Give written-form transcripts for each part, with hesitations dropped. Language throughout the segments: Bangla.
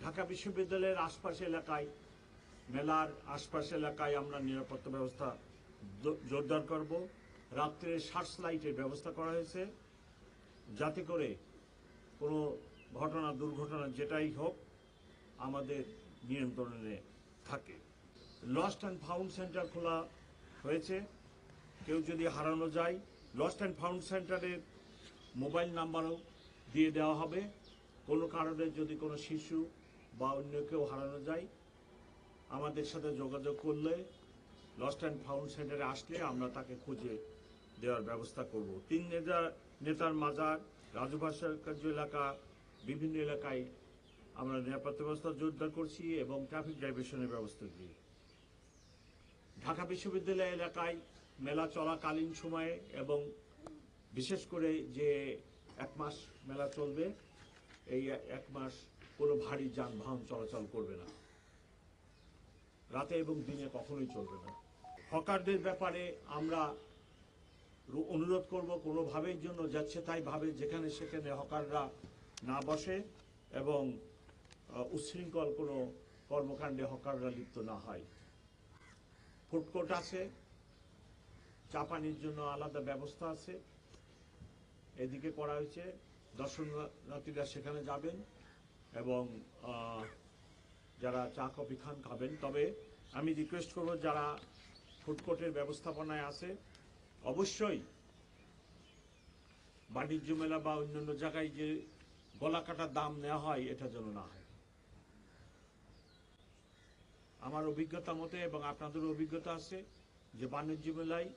ঢাকা বিশ্ববিদ্যালয়ের আশপাশ এলাকায়, মেলার আশপাশ এলাকায় আমরা নিরাপত্তা ব্যবস্থা জোরদার করব। রাত্রে সার্চ লাইটের ব্যবস্থা করা হয়েছে, যাতে করে কোনো ঘটনা দুর্ঘটনা যেটাই হোক আমাদের নিয়ন্ত্রণে থাকে। লস্ট অ্যান্ড ফাউন্ড সেন্টার খোলা হয়েছে। কেউ যদি হারানো যায়, লস্ট অ্যান্ড ফাউন্ড সেন্টারের মোবাইল নাম্বারও দিয়ে দেওয়া হবে। কোনো কারণে যদি কোনো শিশু বা অন্য কেউ হারানো যায়, আমাদের সাথে যোগাযোগ করলে লস্ট অ্যান্ড ফাউন্ড সেন্টারে আসলে আমরা তাকে খুঁজে দেওয়ার ব্যবস্থা করব। 3 নেতার মাজার, রাজু ভাস্কর্য এলাকা, বিভিন্ন এলাকায় আমরা নিরাপত্তা ব্যবস্থা জোরদার করছি এবং ট্রাফিক ডাইভারশনের ব্যবস্থা দিই। ঢাকা বিশ্ববিদ্যালয় এলাকায় মেলা চলাকালীন সময়ে এবং বিশেষ করে যে 1 মাস মেলা চলবে, এই 1 মাস কোনো ভারী যানবাহন চলাচল করবে না, রাতে এবং দিনে কখনোই চলবে না। হকারদের ব্যাপারে আমরা অনুরোধ করব, কোনোভাবেই জন্য যাচ্ছে তাই ভাবে যেখানে সেখানে হকাররা না বসে এবং উচ্ছৃঙ্খল কোনো কর্মকাণ্ডে হকাররা লিপ্ত না হয়। ফুডকোর্ট আছে, চা পানির জন্য আলাদা ব্যবস্থা আছে, এদিকে করা হয়েছে। দর্শনার্থীরা সেখানে যাবেন এবং যারা চা কফি খাবেন। তবে আমি রিকোয়েস্ট করব, যারা ফুডকোর্টের ব্যবস্থাপনায় আছে অবশ্যই বাণিজ্য মেলা বা অন্যান্য জায়গায় যে গলা কাটার দাম নেওয়া হয় এটা যেন না হয়। আমার অভিজ্ঞতা মতে এবং আপনাদের অভিজ্ঞতা আছে যে বাণিজ্য মেলায়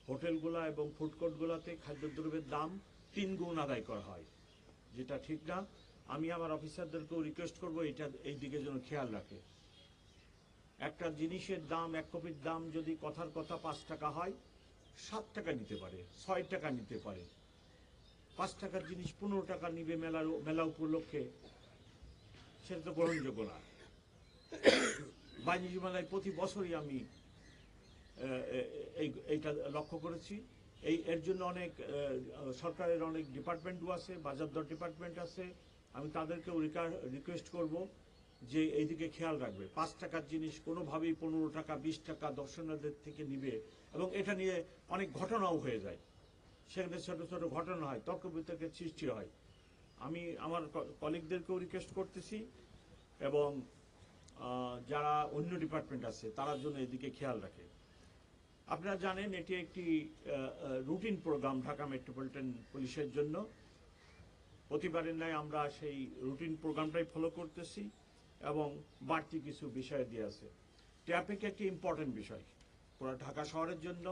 হোটেলগুলা এবং ফুডকোর্টগুলোতে খাদ্যদ্রব্যের দাম 3 গুণ আদায় করা হয়, যেটা ঠিক না। আমি আমার অফিসারদেরকেও রিকোয়েস্ট করব এই দিকে যেন খেয়াল রাখে। একটা জিনিসের দাম, 1 কপির দাম যদি কথার কথা 5 টাকা হয়, 7 টাকা নিতে পারে, 6 টাকা নিতে পারে। 5 টাকার জিনিস 15 টাকা নিবে মেলা উপলক্ষে, সেটা তো গ্রহণযোগ্য না। বাণিজ্য মেলায় প্রতি বছরই আমি এইটা লক্ষ্য করেছি। এর জন্য অনেক সরকারের অনেক ডিপার্টমেন্টও আছে, বাজার দর ডিপার্টমেন্ট আছে। আমি তাদেরকেও রিকোয়েস্ট করব যে এইদিকে খেয়াল রাখবে। 5 টাকার জিনিস কোনোভাবেই 15 টাকা 20 টাকা দর্শনার্থীদের থেকে নিবে এবং এটা নিয়ে অনেক ঘটনাও হয়ে যায়। সেখানে ছোট ছোট ঘটনা হয়, তর্ক বিতর্কের সৃষ্টি হয়। আমি আমার কলিগদেরকেও রিকোয়েস্ট করতেছি এবং যারা অন্য ডিপার্টমেন্ট আছে তারা জন্য এদিকে খেয়াল রাখে। আপনারা জানেন এটি একটি রুটিন প্রোগ্রাম ঢাকা মেট্রোপলিটন পুলিশের জন্য। প্রতিবারের ন্যায় আমরা সেই রুটিন প্রোগ্রামটাই ফলো করতেছি এবং বাড়তি কিছু বিষয় দিয়ে আছে। ট্রাফিক একটি ইম্পর্টেন্ট বিষয় পুরো ঢাকা শহরের জন্য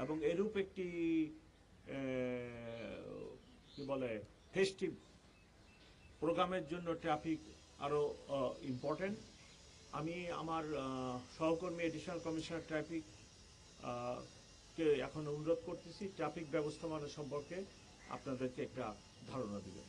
এবং এরূপ একটি কি বলে ফেস্টিভ প্রোগ্রামের জন্য ট্রাফিক আরও ইম্পর্টেন্ট। আমি আমার সহকর্মী এডিশনাল কমিশনার ট্রাফিক কে এখন অনুরোধ করতেছি ট্রাফিক ব্যবস্থাপনা সম্পর্কে আপনাদেরকে একটা ধারণা দিবেন।